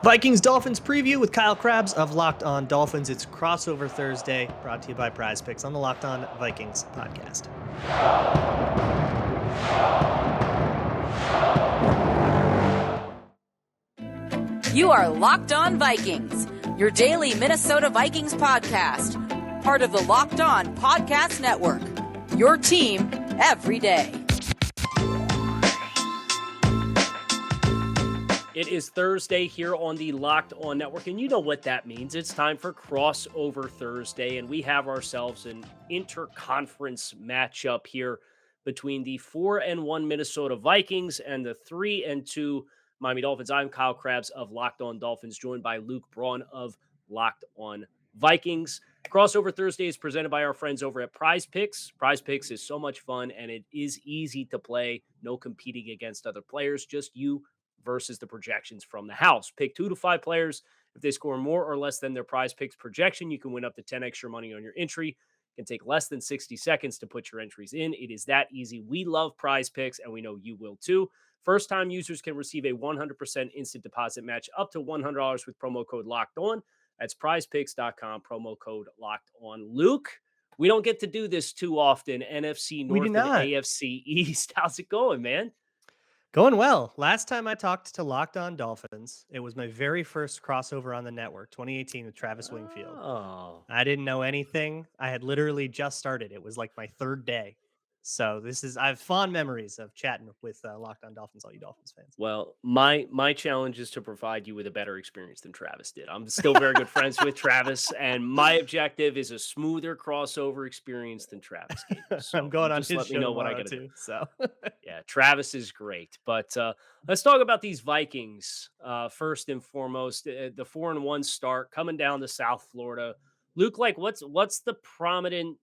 Vikings Dolphins preview with Kyle Krabs of Locked On Dolphins. It's crossover Thursday, brought to you by Prize Picks on the Locked On Vikings podcast. You are Locked On Vikings, your daily Minnesota Vikings podcast, part of the Locked On Podcast Network, your team every day. It is Thursday here on the Locked On Network, and you know what that means. It's time for Crossover Thursday, and we have ourselves an interconference matchup here between the 4-1 Minnesota Vikings and the 3-2 Miami Dolphins. I'm Kyle Krabs of Locked On Dolphins, joined by Luke Braun of Locked On Vikings. Crossover Thursday is presented by our friends over at Prize Picks. Prize Picks is so much fun, and it is easy to play. No competing against other players, just you versus the projections from the house. Pick 2 to 5 players. If they score more or less than their Prize Picks projection, you can win up to 10 extra money on your entry. It can take less than 60 seconds to put your entries in. It is that easy. We love Prize Picks, and we know you will too. First-time users can receive a 100% instant deposit match up to $100 with promo code Locked On. That's prizepicks.com, promo code Locked On. Luke, we don't get to do this too often. NFC North and AFC East. How's it going, man? Going well. Last time I talked to Locked On Dolphins, it was my very first crossover on the network, 2018 with Travis Wingfield. Oh. I didn't know anything. I had literally just started. It was like my third day. So I have fond memories of chatting with Locked On Dolphins, all you Dolphins fans. Well, my challenge is to provide you with a better experience than Travis did. I'm still very good friends with Travis, and my objective is a smoother crossover experience than Travis gave. So I'm going on just his let show me know what I tomorrow got to do. too. So Yeah, Travis is great. But let's talk about these Vikings first and foremost. The 4-1 start coming down to South Florida. Luke, like what's the prominent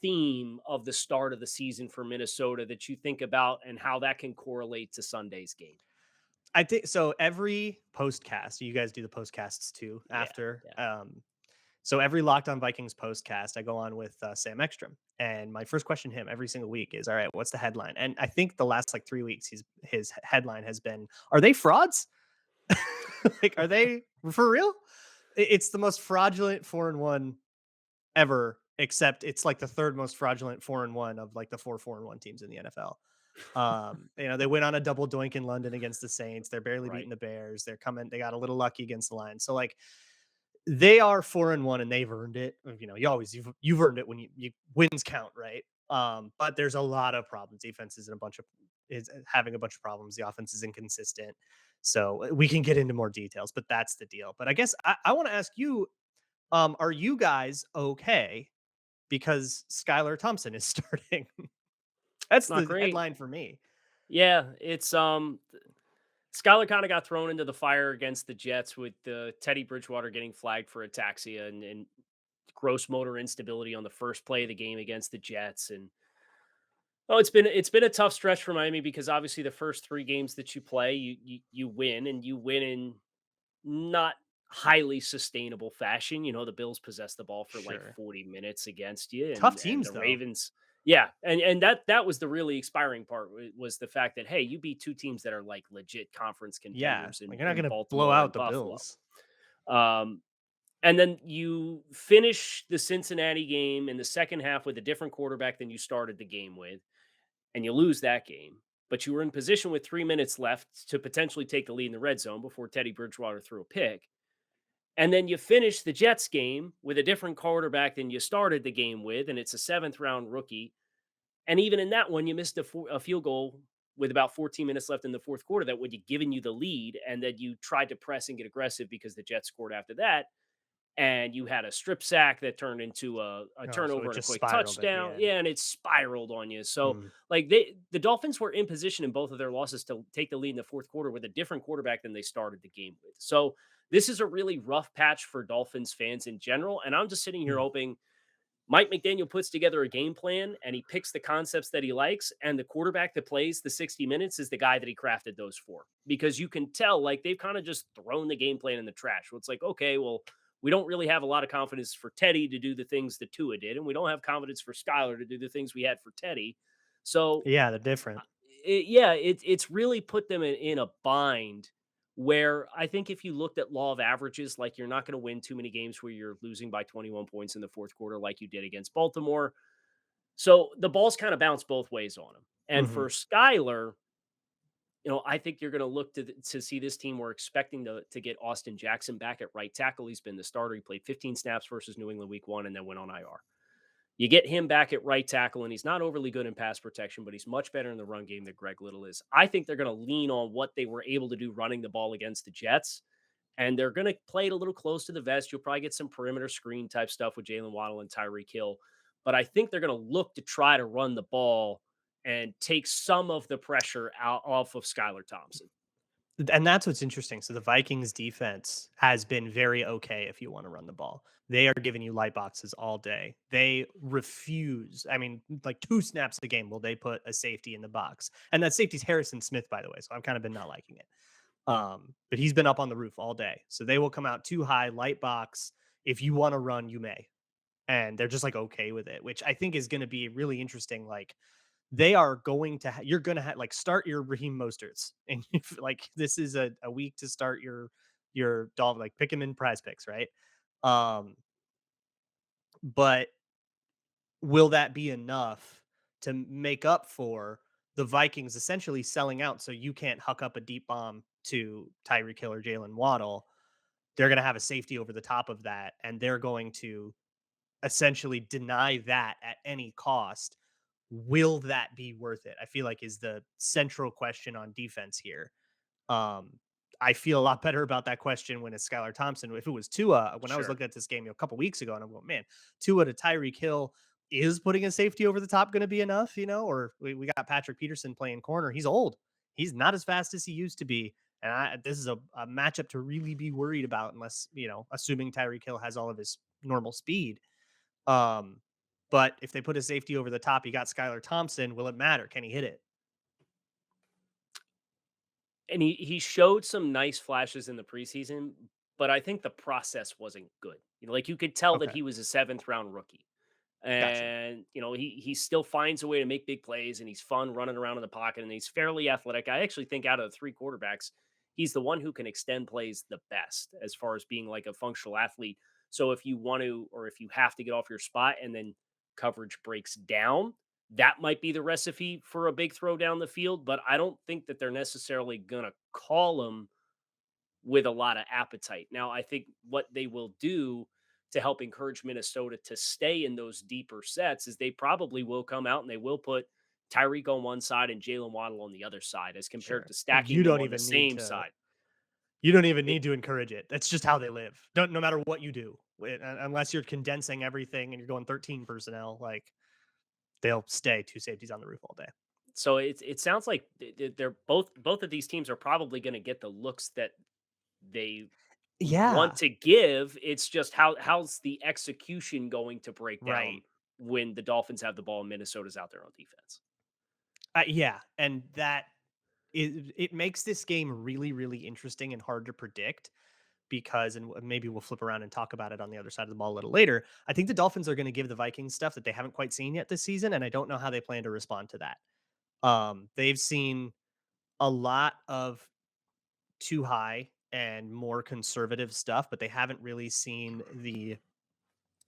theme of the start of the season for Minnesota that you think about and how that can correlate to Sunday's game? I think so. Every postcast, you guys do the postcasts too after. Yeah. So every Locked On Vikings postcast, I go on with Sam Ekstrom, and my first question to him every single week is, "All right, what's the headline?" And I think the last 3 weeks, his headline has been, "Are they frauds? Like, are they for real?" It's the most fraudulent 4-1 ever, except it's like the third most fraudulent 4-1 of like the 4-1 teams in the NFL. They went on a double doink in London against the Saints. They're barely beating the Bears. They got a little lucky against the Lions. So like they are 4-1 and they've earned it. You've earned it when you wins count, right? But there's a lot of problems. Defense is having a bunch of problems. The offense is inconsistent. So we can get into more details, but that's the deal. But I guess I want to ask you, are you guys okay because Skylar Thompson is starting? That's Not the great. headline for me. Yeah, it's Skylar kind of got thrown into the fire against the Jets with Teddy Bridgewater getting flagged for ataxia and gross motor instability on the first play of the game against the Jets. And it's been a tough stretch for Miami because obviously the first 3 games that you play, you win, and you win in not highly sustainable fashion. The Bills possessed the ball for like 40 minutes against you, Tough and teams, the though. Ravens. Yeah, and that was the really expiring part was the fact that, hey, you beat 2 teams that are like legit conference contenders. Yeah, in you're not going to Baltimore blow out and the Buffalo. Bills. And then you finish the Cincinnati game in the second half with a different quarterback than you started the game with, and you lose that game. But you were in position with 3 minutes left to potentially take the lead in the red zone before Teddy Bridgewater threw a pick. And then you finish the Jets game with a different quarterback than you started the game with, and it's a 7th-round rookie. And even in that one, you missed a field goal with about 14 minutes left in the fourth quarter that would have given you the lead, and then you tried to press and get aggressive because the Jets scored after that. And you had a strip sack that turned into a turnover and a quick touchdown. Yeah, and it spiraled on you. So, the Dolphins were in position in both of their losses to take the lead in the fourth quarter with a different quarterback than they started the game with. So, this is a really rough patch for Dolphins fans in general. And I'm just sitting here hoping Mike McDaniel puts together a game plan and he picks the concepts that he likes. And the quarterback that plays the 60 minutes is the guy that he crafted those for. Because you can tell, like, they've kind of just thrown the game plan in the trash. Well, it's like, okay, well, we don't really have a lot of confidence for Teddy to do the things that Tua did, and we don't have confidence for Skylar to do the things we had for Teddy. So yeah, they're different. It's really put them in a bind where I think if you looked at law of averages, like you're not going to win too many games where you're losing by 21 points in the fourth quarter, like you did against Baltimore. So the balls kind of bounce both ways on him. And Hmm. for Skyler, I think you're going to look to see this team. We're expecting to get Austin Jackson back at right tackle. He's been the starter. He played 15 snaps versus New England week 1 and then went on IR. You get him back at right tackle, and he's not overly good in pass protection, but he's much better in the run game than Greg Little is. I think they're going to lean on what they were able to do running the ball against the Jets, and they're going to play it a little close to the vest. You'll probably get some perimeter screen type stuff with Jalen Waddle and Tyreek Hill, but I think they're going to look to try to run the ball and take some of the pressure out off of Skylar Thompson. And that's what's interesting. So the Vikings defense has been very okay if you want to run the ball. They are giving you light boxes all day. They refuse. I mean, like 2 snaps a game will they put a safety in the box. And that safety's Harrison Smith, by the way. So I've kind of been not liking it. But he's been up on the roof all day. So they will come out too high, light box. If you want to run, you may. And they're just like okay with it, which I think is going to be really interesting. Like they are going to you're going to have like start your Raheem Mosterts, and if, like this is a week to start your Dolphin, like pick him in Prize Picks, right? Um, but will that be enough to make up for the Vikings essentially selling out so you can't huck up a deep bomb to Tyreek Hill or Jalen Waddle? They're going to have a safety over the top of that, and they're going to essentially deny that at any cost. Will that be worth it? I feel like is the central question on defense here. Um, I feel a lot better about that question when it's Skylar Thompson. If it was Tua, when I was Sure. looking at this game a couple weeks ago, and I'm going, man, Tua to Tyreek Hill, is putting a safety over the top going to be enough? Or we got Patrick Peterson playing corner. He's old. He's not as fast as he used to be. And this is a matchup to really be worried about, unless, assuming Tyreek Hill has all of his normal speed. Um, but if they put a safety over the top, you got Skylar Thompson. Will it matter? Can he hit it? And he showed some nice flashes in the preseason, but I think the process wasn't good. Like you could tell that Okay, he was a 7th round rookie. gotcha. And he still finds a way to make big plays, and he's fun running around in the pocket, and he's fairly athletic. I actually think out of the 3 quarterbacks, he's the one who can extend plays the best as far as being like a functional athlete. So if you want to, or if you have to get off your spot and then coverage breaks down, that might be the recipe for a big throw down the field. But I don't think that they're necessarily going to call him with a lot of appetite. Now, I think what they will do to help encourage Minnesota to stay in those deeper sets is they probably will come out and they will put Tyreek on one side and Jalen Waddle on the other side as compared Sure. to stacking them on the same To side. you don't even It, need to encourage it. That's just how they live. Don't No matter what you do. Unless you're condensing everything and you're going 13 personnel, like they'll stay 2 safeties on the roof all day. so it sounds like they're both of these teams are probably going to get the looks that they want Yeah. to give. It's just how's the execution going to break down Right. when the Dolphins have the ball and Minnesota's out there on defense. Yeah, and that it makes this game really, really interesting and hard to predict because, and maybe we'll flip around and talk about it on the other side of the ball a little later. I think the Dolphins are going to give the Vikings stuff that they haven't quite seen yet this season, and I don't know how they plan to respond to that. They've seen a lot of too high and more conservative stuff, but they haven't really seen the.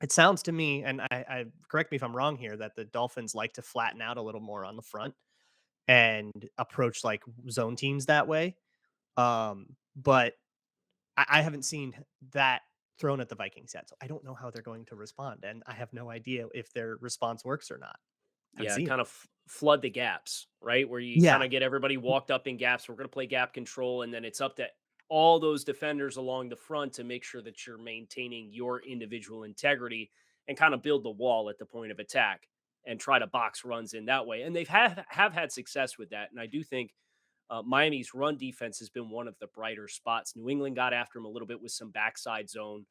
It sounds to me, and I correct me if I'm wrong here, that the Dolphins like to flatten out a little more on the front and approach like zone teams that way. But I haven't seen that thrown at the Vikings yet, so I don't know how they're going to respond, and I have no idea if their response works or not. Haven't Yeah, seen it. kind of flood the gaps, right? Where you kind Yeah, of get everybody walked up in gaps. We're going to play gap control, and then it's up to all those defenders along the front to make sure that you're maintaining your individual integrity and kind of build the wall at the point of attack and try to box runs in that way. And they've have had success with that. And I do think Miami's run defense has been one of the brighter spots. New England got after him a little bit with some backside zone,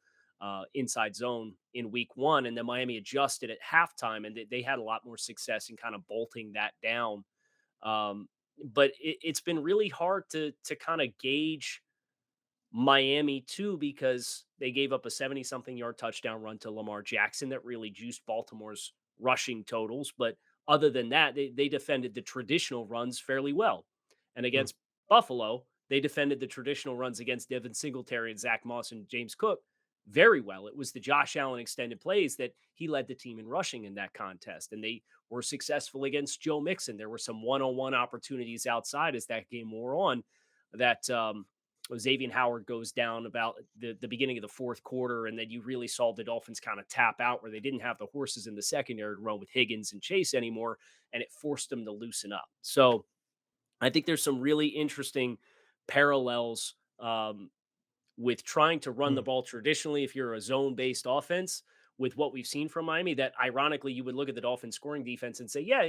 inside zone in week 1, and then Miami adjusted at halftime, and they had a lot more success in kind of bolting that down. But it's been really hard to kind of gauge Miami too, because they gave up a 70 something yard touchdown run to Lamar Jackson that really juiced Baltimore's rushing totals. But other than that, they defended the traditional runs fairly well. And mm, against Buffalo, They defended the traditional runs against Devin Singletary and Zach Moss and James Cook very well. It was the Josh Allen extended plays that he led the team in rushing in that contest. And they were successful against Joe Mixon. There were some one-on-one opportunities outside as that game wore on that Xavier Howard goes down about the beginning of the fourth quarter. And then you really saw the Dolphins kind of tap out where they didn't have the horses in the secondary to run with Higgins and Chase anymore. And it forced them to loosen up. So I think there's some really interesting parallels with trying to run the Mm. ball traditionally if you're a zone-based offense with what we've seen from Miami, that ironically you would look at the Dolphins scoring defense and say, yeah,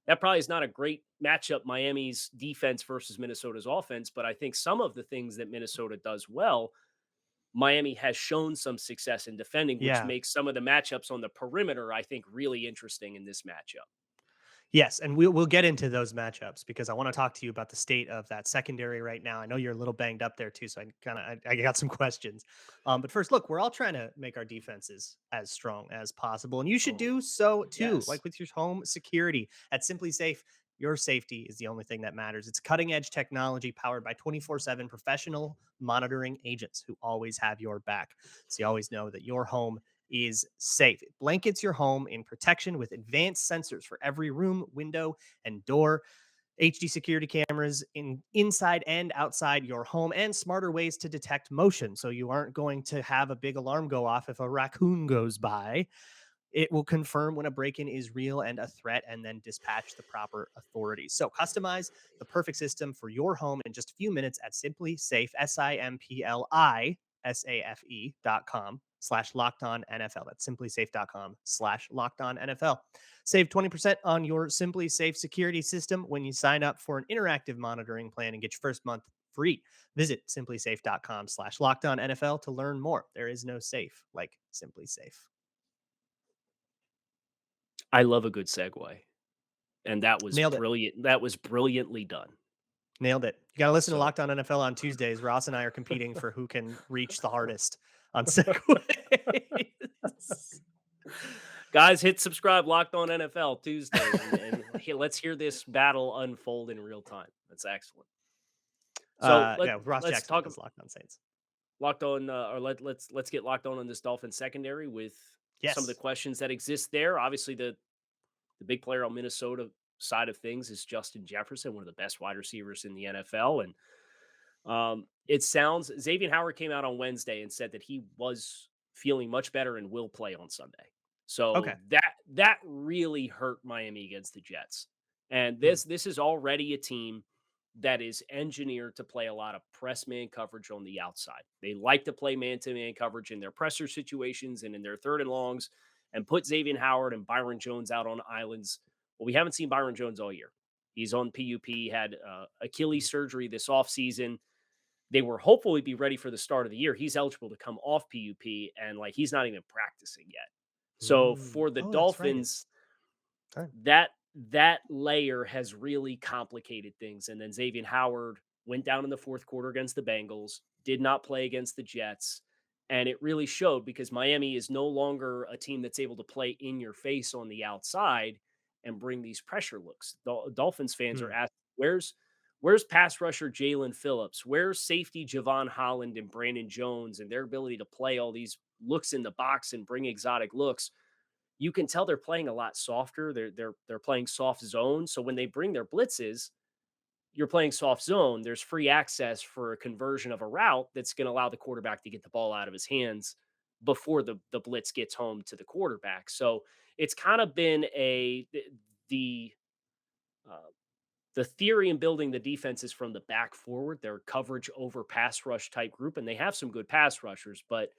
that probably is not a great matchup, Miami's defense versus Minnesota's offense. But I think some of the things that Minnesota does well, Miami has shown some success in defending, which Yeah. makes some of the matchups on the perimeter, I think, really interesting in this matchup. Yes, and we'll get into those matchups because I want to talk to you about the state of that secondary right now. I know you're a little banged up there too, so I got some questions. But first, look, we're all trying to make our defenses as strong as possible, and you should Oh, do so too. yes. Like with your home security at Simply Safe, your safety is the only thing that matters. It's cutting edge technology powered by 24/7 professional monitoring agents who always have your back, so you always know that your home is safe. It blankets your home in protection with advanced sensors for every room, window, and door. HD security cameras inside and outside your home, and smarter ways to detect motion. So you aren't going to have a big alarm go off if a raccoon goes by. It will confirm when a break in is real and a threat and then dispatch the proper authorities. So customize the perfect system for your home in just a few minutes at Simply Safe, SIMPLISAFE.com/locked on NFL. That's simplysafe.com/locked on NFL. Save 20% on your Simply Safe security system when you sign up for an interactive monitoring plan and get your first month free. Visit simplysafe.com/locked on NFL to learn more. There is no safe like Simply Safe. I love a good segue. And that was Nailed it. brilliant. That was brilliantly done. Nailed it. You got to listen to So, Locked On NFL on Tuesdays. Ross and I are competing for who can reach the hardest on segues. guys, hit subscribe. Locked on NFL Tuesday, and let's hear this battle unfold in real time. That's excellent. So Yeah, Ross let's Jackson talk does Locked On Saints. locked on, or let's get locked on this Dolphin secondary with some of the Yes. questions that exist there. Obviously, the big player on Minnesota side of things is Justin Jefferson, one of the best wide receivers in the NFL, and it sounds Xavier Howard came out on Wednesday and said that he was feeling much better and will play on Sunday. So Okay. that really hurt Miami against the Jets. And Mm. this is already a team that is engineered to play a lot of press man coverage on the outside. They like to play man to man coverage in their presser situations and in their third and longs and put Xavier Howard and Byron Jones out on islands. Well, we haven't seen Byron Jones all year. He's on PUP, had Achilles Mm. surgery this offseason. They were hopeful he'd be ready for the start of the year. He's eligible to come off PUP, and like he's not even practicing yet. So Mm. for the Oh, that's right. Dolphins, It's time. that layer has really complicated things. And then Xavier Howard went down in the fourth quarter against the Bengals, did not play against the Jets. And it really showed because Miami is no longer a team that's able to play in your face on the outside and bring these pressure looks. Dolphins fans are Mm. asking, where's pass rusher Jalen Phillips? Where's safety Javon Holland and Brandon Jones and their ability to play all these looks in the box and bring exotic looks? You can tell they're playing a lot softer. They're playing soft zone. So when they bring their blitzes, you're playing soft zone. There's free access for a conversion of a route that's going to allow the quarterback to get the ball out of his hands before the blitz gets home to the quarterback. So it's kind of been the uh, the theory in building the defense is from the back forward. They're coverage over pass rush type group, and they have some good pass rushers, but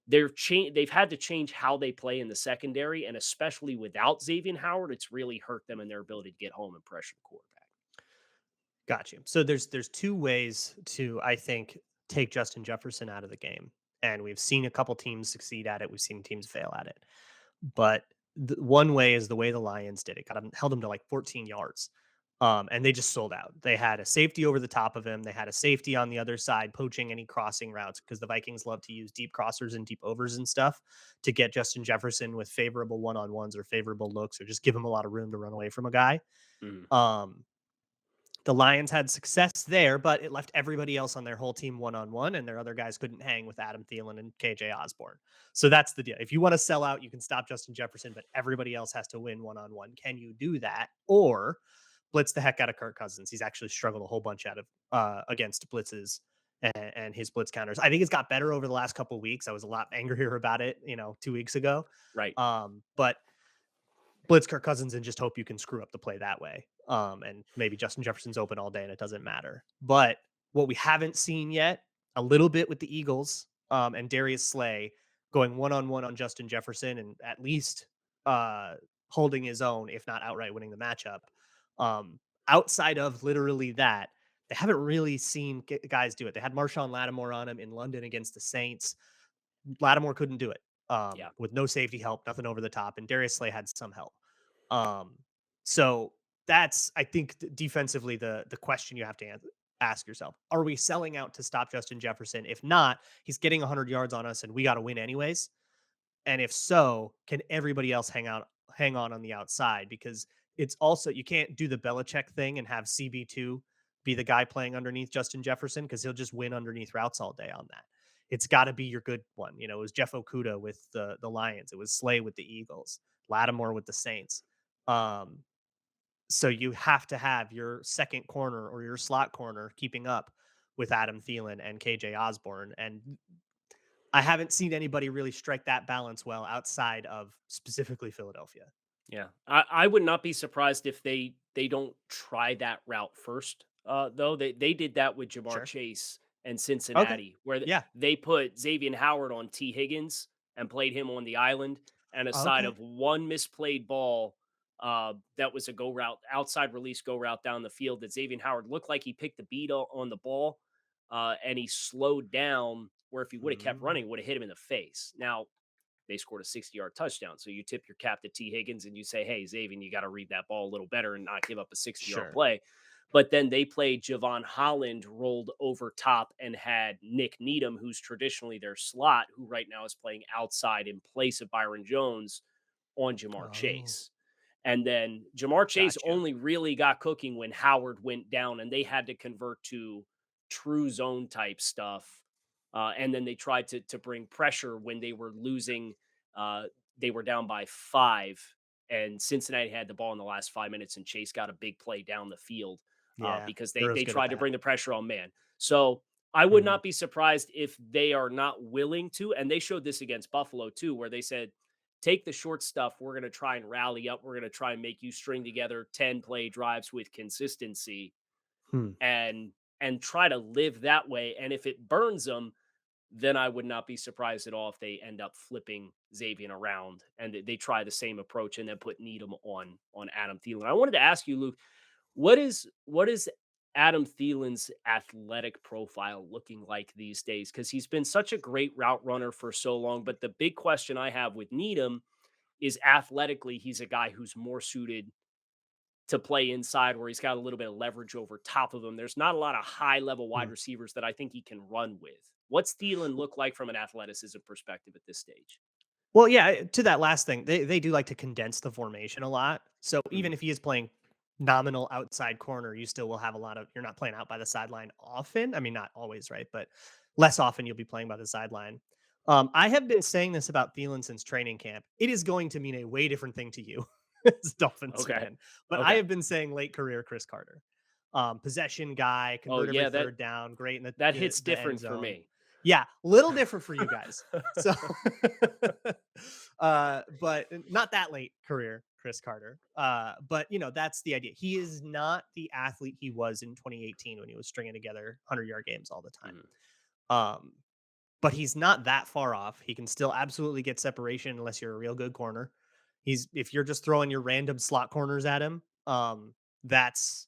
they've had to change how they play in the secondary, and especially without Xavier Howard, it's really hurt them in their ability to get home and pressure the quarterback. Got you. So there's two ways to, I think, take Justin Jefferson out of the game. And we've seen a couple teams succeed at it. We've seen teams fail at it. But one way is the way the Lions did it. Held him to like 14 yards. And they just sold out. They had a safety over the top of him. They had a safety on the other side, poaching any crossing routes because the Vikings love to use deep crossers and deep overs and stuff to get Justin Jefferson with favorable one-on-ones or favorable looks or just give him a lot of room to run away from a guy. Mhm. Um, The Lions had success there, but it left everybody else on their whole team one-on-one, and their other guys couldn't hang with Adam Thielen and KJ Osborne. So that's the deal. If you want to sell out, you can stop Justin Jefferson, but everybody else has to win one-on-one. Can you do that? Or blitz the heck out of Kirk Cousins? He's actually struggled a whole bunch out of against blitzes and his blitz counters. I think it's got better over the last couple of weeks. I was a lot angrier about it, 2 weeks ago. Right. But blitz Kirk Cousins and just hope you can screw up the play that way. And maybe Justin Jefferson's open all day and it doesn't matter. But what we haven't seen yet, a little bit with the Eagles and Darius Slay going one-on-one on Justin Jefferson and at least holding his own, if not outright winning the matchup. Outside of literally that, they haven't really seen guys do it. They had Marshawn Lattimore on him in London against the Saints. Lattimore couldn't do it with no safety help, nothing over the top, and Darius Slay had some help. So that's, I think, defensively the question you have to ask yourself: are we selling out to stop Justin Jefferson? If not, he's getting 100 yards on us, and we got to win anyways. And if so, can everybody else hang on the outside? Because it's also, you can't do the Belichick thing and have CB2 be the guy playing underneath Justin Jefferson, because he'll just win underneath routes all day on that. It's got to be your good one. It was Jeff Okudah with the Lions. It was Slay with the Eagles, Lattimore with the Saints. So you have to have your second corner or your slot corner keeping up with Adam Thielen and KJ Osborne. And I haven't seen anybody really strike that balance well outside of specifically Philadelphia. Yeah, I would not be surprised if they don't try that route first. Though they did that with Jamar Chase and Cincinnati, where they put Xavier Howard on T. Higgins and played him on the island, and aside of one misplayed ball that was a go route, outside release go route down the field, that Xavier Howard looked like he picked the beat on the ball and he slowed down, where if he would have kept running, would have hit him in the face. Now, they scored a 60-yard touchdown. So you tip your cap to T. Higgins and you say, hey, Xavier, you got to read that ball a little better and not give up a 60-yard play. But then they played Javon Holland rolled over top and had Nick Needham, who's traditionally their slot, who right now is playing outside in place of Byron Jones, on Jamar Chase. And then Jamar Chase only really got cooking when Howard went down, and they had to convert to true zone type stuff. And then they tried to bring pressure when they were losing. They were down by 5, and Cincinnati had the ball in the last 5 minutes, and Chase got a big play down the field because they tried to bring the pressure on man. So I would not be surprised if they are not willing to, and they showed this against Buffalo too, where they said, take the short stuff. We're going to try and rally up. We're going to try and make you string together 10 play drives with consistency and try to live that way. And if it burns them, then I would not be surprised at all if they end up flipping Xavier around and they try the same approach and then put Needham on Adam Thielen. I wanted to ask you, Luke, what is Adam Thielen's athletic profile looking like these days? Because he's been such a great route runner for so long. But the big question I have with Needham is athletically, he's a guy who's more suited to play inside, where he's got a little bit of leverage over top of him. There's not a lot of high-level wide receivers that I think he can run with. What's Thielen look like from an athleticism perspective at this stage? Well, yeah, to that last thing, they do like to condense the formation a lot. So even if he is playing nominal outside corner, you still will have you're not playing out by the sideline often. I mean, not always, right? But less often you'll be playing by the sideline. I have been saying this about Thielen since training camp. It is going to mean a way different thing to you as Dolphins fan. But I have been saying late career Chris Carter. Possession guy, convert every third down, great in that hits different for me. Yeah, little different for you guys. So, but not that late career, Chris Carter. But that's the idea. He is not the athlete he was in 2018 when he was stringing together 100-yard games all the time. But he's not that far off. He can still absolutely get separation unless you're a real good corner. If you're just throwing your random slot corners at him, that's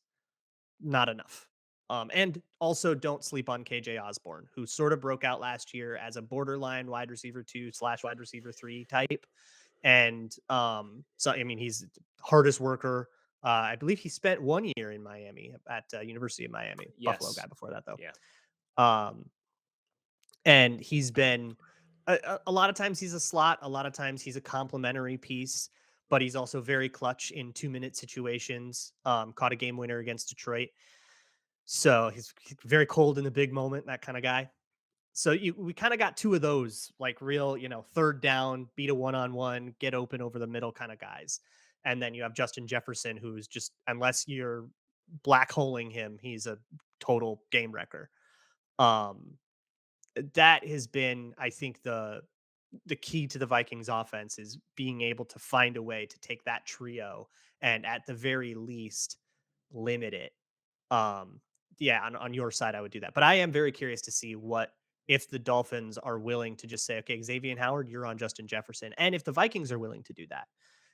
not enough. And also don't sleep on KJ Osborne, who sort of broke out last year as a borderline wide receiver 2/wide receiver 3 type. And so, I mean, he's hardest worker. I believe he spent 1 year in Miami at University of Miami. Buffalo guy before that, though. Yeah. And he's been a lot of times he's a slot. A lot of times he's a complementary piece, but he's also very clutch in 2-minute situations. Caught a game winner against Detroit. So he's very cold in the big moment, that kind of guy. So we kind of got two of those, like real, third down, beat a one-on-one, get open over the middle kind of guys. And then you have Justin Jefferson, who's just, unless you're black holing him, he's a total game wrecker. Um, that has been, I think, the key to the Vikings offense is being able to find a way to take that trio and at the very least limit it. Um, yeah, on your side, I would do that. But I am very curious to see what if the Dolphins are willing to just say, okay, Xavier Howard, you're on Justin Jefferson. And if the Vikings are willing to do that.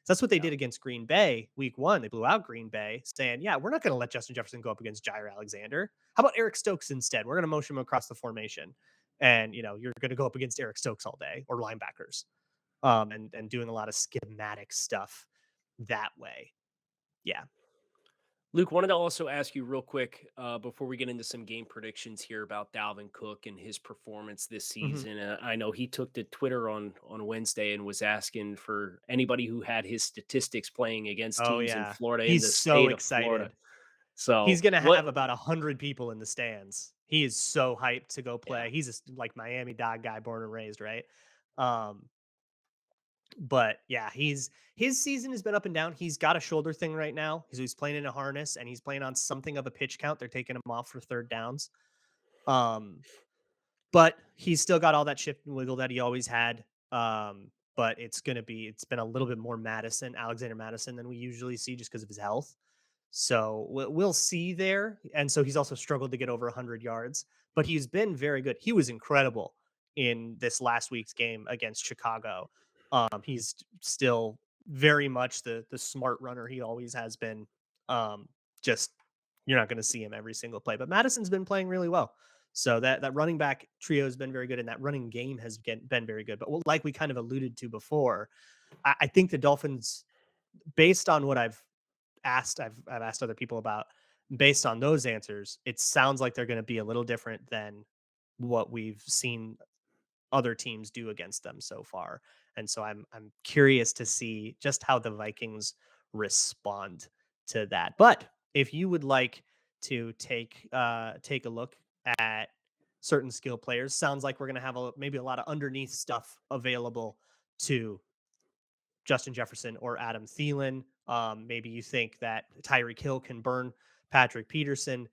So that's what they Yeah. did against Green Bay week one. They blew out Green Bay, saying, yeah, we're not going to let Justin Jefferson go up against Jair Alexander. How about Eric Stokes instead? We're going to motion him across the formation. And you're going to go up against Eric Stokes all day, or linebackers, and doing a lot of schematic stuff that way. Yeah. Luke, wanted to also ask you real quick before we get into some game predictions here about Dalvin Cook and his performance this Hmm. season. I know he took to Twitter on Wednesday and was asking for anybody who had his statistics playing against Oh teams in yeah. Florida, in He's the so state of Florida. excited. He's So gonna what? have about 100 people in the stands. He is so hyped to go Yeah. play. He's just like Miami dog guy, born and raised, right? Um, but yeah, his season has been up and down. He's got a shoulder thing right now. He's playing in a harness and he's playing on something of a pitch count. They're taking him off for third downs. Um, but he's still got all that shift and wiggle that he always had. But it's been a little bit more Alexander Madison than we usually see just because of his health. So we'll see there. And so he's also struggled to get over 100 yards, but he's been very good. He was incredible in this last week's game against Chicago. He's still very much the smart runner he always has been. Just you're not going to see him every single play, but Madison's been playing really well. So that running back trio has been very good, and that running game has been very good. But like we kind of alluded to before, I think the Dolphins, based on what I've asked other people about, based on those answers, it sounds like they're going to be a little different than what we've seen other teams do against them so far. And so I'm curious to see just how the Vikings respond to that. But if you would like to take a look at certain skill players, sounds like we're going to have maybe a lot of underneath stuff available to Justin Jefferson or Adam Thielen. Maybe you think that Tyreek Hill can burn Patrick Peterson.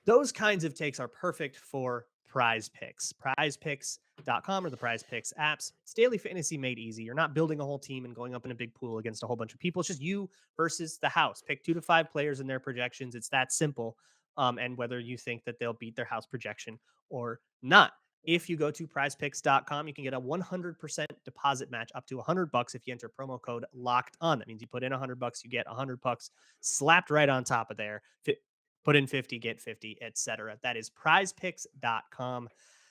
Those kinds of takes are perfect for Prize Picks. PrizePicks.com or the Prize Picks apps. It's daily fantasy made easy. You're not building a whole team and going up in a big pool against a whole bunch of people. It's just you versus the house. Pick 2 to 5 players in their projections. It's that simple. And whether you think that they'll beat their house projection or not. If you go to prizepicks.com, you can get a 100% deposit match up to $100 if you enter promo code locked on. That means you put in $100, you get $100 slapped right on top of there. Put in 50, get 50, etc. That is prizepicks.com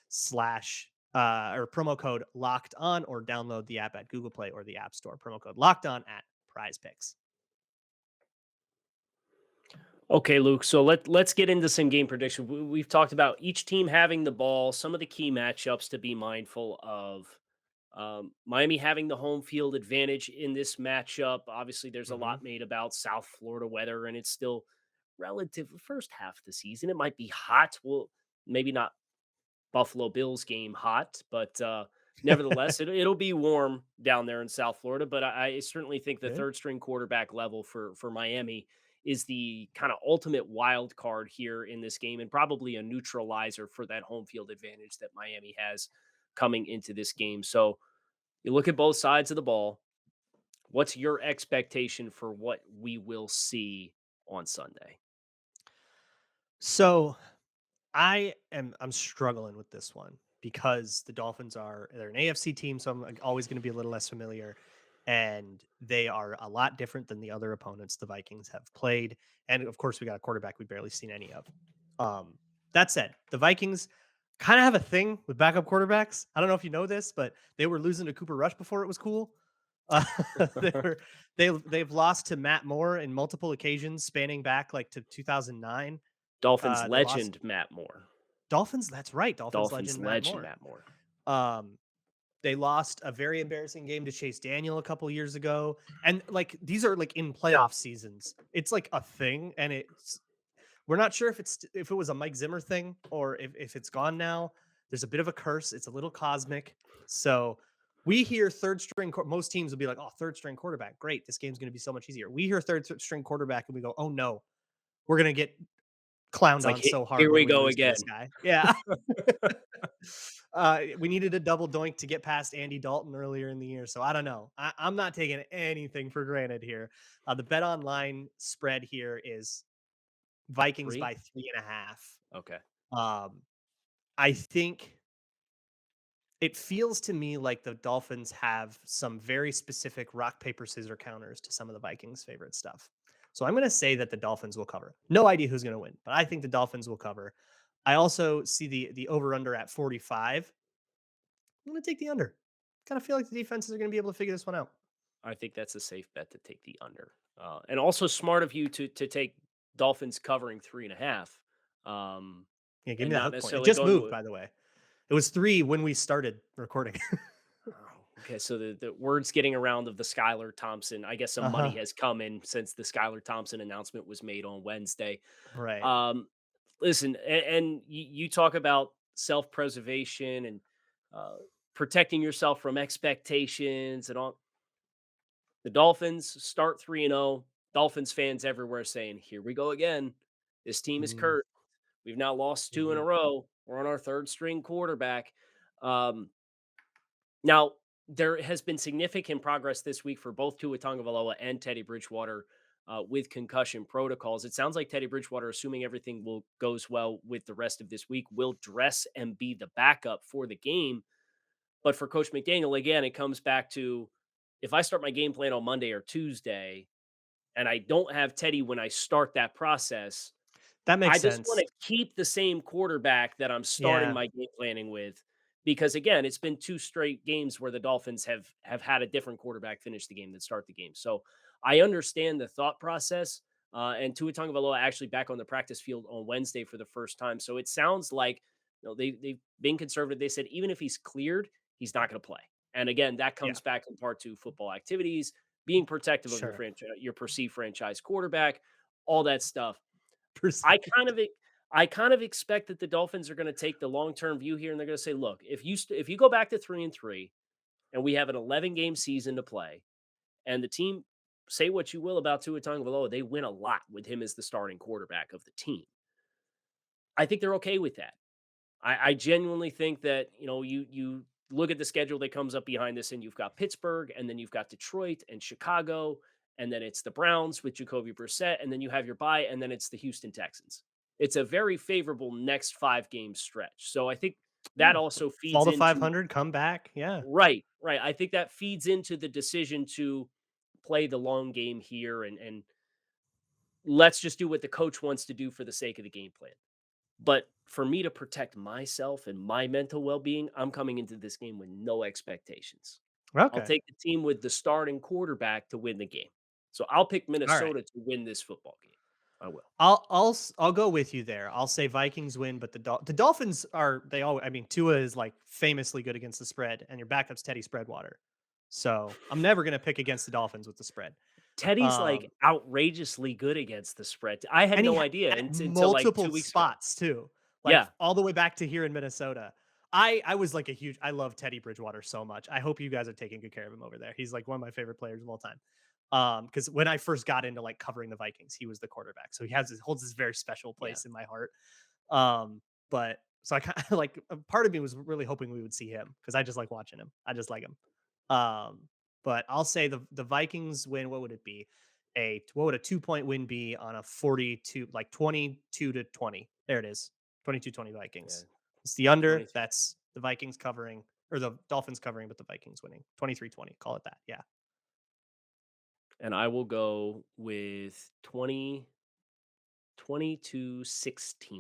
slash or promo code locked on, or download the app at Google Play or the App Store. Promo code locked on at prizepicks. Okay, Luke. So let's get into some game prediction. We've talked about each team having the ball, some of the key matchups to be mindful of. Miami having the home field advantage in this matchup. Obviously, there's a Mm-hmm. lot made about South Florida weather, and it's still relative first half of the season. It might be hot. Well, maybe not Buffalo Bills game hot, but nevertheless, it'll be warm down there in South Florida. But I certainly think the Good. third string quarterback level for Miami is the kind of ultimate wild card here in this game, and probably a neutralizer for that home field advantage that Miami has coming into this game. So you look at both sides of the ball. What's your expectation for what we will see on Sunday? So I'm struggling with this one because the Dolphins they're an AFC team, so I'm like always going to be a little less familiar, and they are a lot different than the other opponents the Vikings have played. And of course, we got a quarterback we've barely seen any of. Um, that said, the Vikings kind of have a thing with backup quarterbacks. I don't know if you know this, but they were losing to Cooper Rush before it was cool. Uh, they were they've lost to Matt Moore in multiple occasions, spanning back like to 2009. Dolphins They lost legend Matt Moore. Dolphins, that's right. Dolphins Dolphins legend Matt legend Moore. Matt Moore. Um, they lost a very embarrassing game to Chase Daniel a couple years ago. And like these are like in playoff seasons. It's like a thing. And We're not sure if it was a Mike Zimmer thing or if it's gone now. There's a bit of a curse. It's a little cosmic. So we hear third string. Most teams will be like, "Oh, third string quarterback, great! This game's going to be so much easier." We hear third string quarterback and we go, "Oh no, we're going to get It's clowned like, on so hard here when we we go lose to again. this guy." Yeah. We needed a double doink to get past Andy Dalton earlier in the year. So I don't know. I'm not taking anything for granted here. The bet online spread here is Vikings 3? by 3.5. Okay. Um, I think it feels to me like the Dolphins have some very specific rock, paper, scissors counters to some of the Vikings' favorite stuff. So I'm going to say that the Dolphins will cover. No idea who's going to win, but I think the Dolphins will cover. I also see the over under at 45. I'm going to take the under. Kind of feel like the defenses are going to be able to figure this one out. I think that's a safe bet to take the under. And also smart of you to take Dolphins covering 3.5. Yeah, give And me that not hook point. It necessarily just going moved, with. by the way. It was 3 when we started recording. Oh, okay, so the words getting around of the Skylar Thompson. I guess some Uh money huh. has come in since the Skylar Thompson announcement was made on Wednesday. Right. Um, Listen, and you talk about self preservation and uh, protecting yourself from expectations and all. The Dolphins start 3-0. Dolphins fans everywhere saying, "Here we go again. This team is Mm-hmm. cursed. We've now lost two in a row. We're on our third string quarterback." Um, Now, there has been significant progress this week for both Tua Tagovailoa and Teddy Bridgewater with concussion protocols. It sounds like Teddy Bridgewater, assuming everything will goes well with the rest of this week, will dress and be the backup for the game. But for Coach McDaniel, again, it comes back to if I start my game plan on Monday or Tuesday and I don't have Teddy when I start that process, That I makes just sense. wanna keep the same quarterback that I'm starting Yeah, my game planning with, because again, it's been 2 straight games where the Dolphins have had a different quarterback finish the game than start the game. So, I understand the thought process, and Tua Tagovailoa actually back on the practice field on Wednesday for the first time. So it sounds like, they've been conservative. They said even if he's cleared, he's not gonna play. And again, that yeah, comes back in part to football activities, being protective of sure. your perceived franchise quarterback, all that stuff. I Perceived. kind of e I kind of expect that the Dolphins are gonna take the long-term view here, and they're gonna say, "Look, if you go back to 3 and 3, and we have an 11-game season to play, and the team say what you will about Tua Tagovailoa, they win a lot with him as the starting quarterback of the team." I think they're okay with that. I genuinely think that, you look at the schedule that comes up behind this, and you've got Pittsburgh, and then you've got Detroit and Chicago, and then it's the Browns with Jacoby Brissett, and then you have your bye, and then it's the Houston Texans. It's a very favorable next 5-game stretch. So I think that Yeah. also Fall feeds to into. 500, come back. Yeah, Right, right. I think that feeds into the decision to play the long game here, and let's just do what the coach wants to do for the sake of the game plan. But for me to protect myself and my mental well-being, I'm coming into this game with no expectations. I'll okay, take the team with the starting quarterback to win the game. So I'll pick all right. Minnesota to win this football game. I will. I'll go with you there. I'll say Vikings win, but the Dolphins are they all. I mean, Tua is like famously good against the spread, and your backup's Teddy Spreadwater. So I'm never gonna pick against the Dolphins with the spread. Teddy's like Um, outrageously good against the spread. I had And he no had idea until like multiple 2 weeks ago. spots too, like Yeah. all the way back to here in Minnesota. I was like I love Teddy Bridgewater so much. I hope you guys are taking good care of him over there. He's like one of my favorite players of all time. Because when I first got into like covering the Vikings, he was the quarterback, so holds this very special Yeah. place in my heart. But so I kind of like a part of me was really hoping we would see him because I just like watching him. I just like him. Um, but I'll say the Vikings win. What would it be? What would a 2 point win be on a 42 like 22-20? There it is. 22-20 Yeah. Vikings. It's the under. 23. That's the Vikings covering or the Dolphins covering, but the Vikings winning. 23-20. Call it that. Yeah. And I will go with 22-16.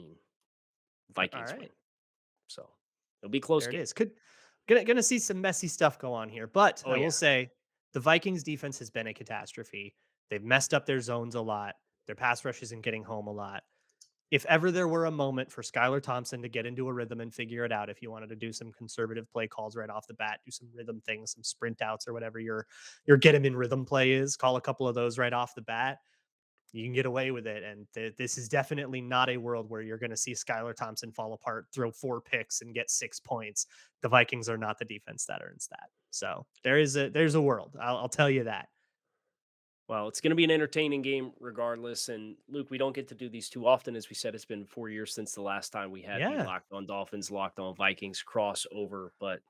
All Vikings win. right. So it'll be a close There it game. is. Gonna see some messy stuff go on here, but Oh I yeah. will say the Vikings defense has been a catastrophe. They've messed up their zones a lot. Their pass rush isn't getting home a lot. If ever there were a moment for Skylar Thompson to get into a rhythm and figure it out, if you wanted to do some conservative play calls right off the bat, do some rhythm things, some sprint outs or whatever your get him in rhythm play is, call a couple of those right off the bat. You can get away with it. And this is definitely not a world where you're going to see Skylar Thompson fall apart, throw 4 picks, and get 6 points. The Vikings are not the defense that earns that. So there's a world. I'll tell you that. Well, it's going to be an entertaining game regardless. And Luke, we don't get to do these too often. As we said, it's been 4 years since the last time we had the Yeah. Locked On Dolphins, Locked On Vikings crossover. But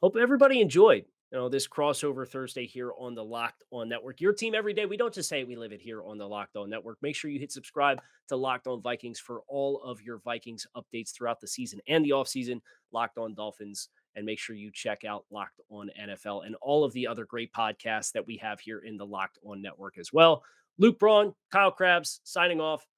hope everybody enjoyed, this crossover Thursday here on the Locked On Network. Your team every day. We don't just say it, we live it here on the Locked On Network. Make sure you hit subscribe to Locked On Vikings for all of your Vikings updates throughout the season and the offseason. Locked On Dolphins. And make sure you check out Locked On NFL and all of the other great podcasts that we have here in the Locked On Network as well. Luke Braun, Kyle Krabs signing off.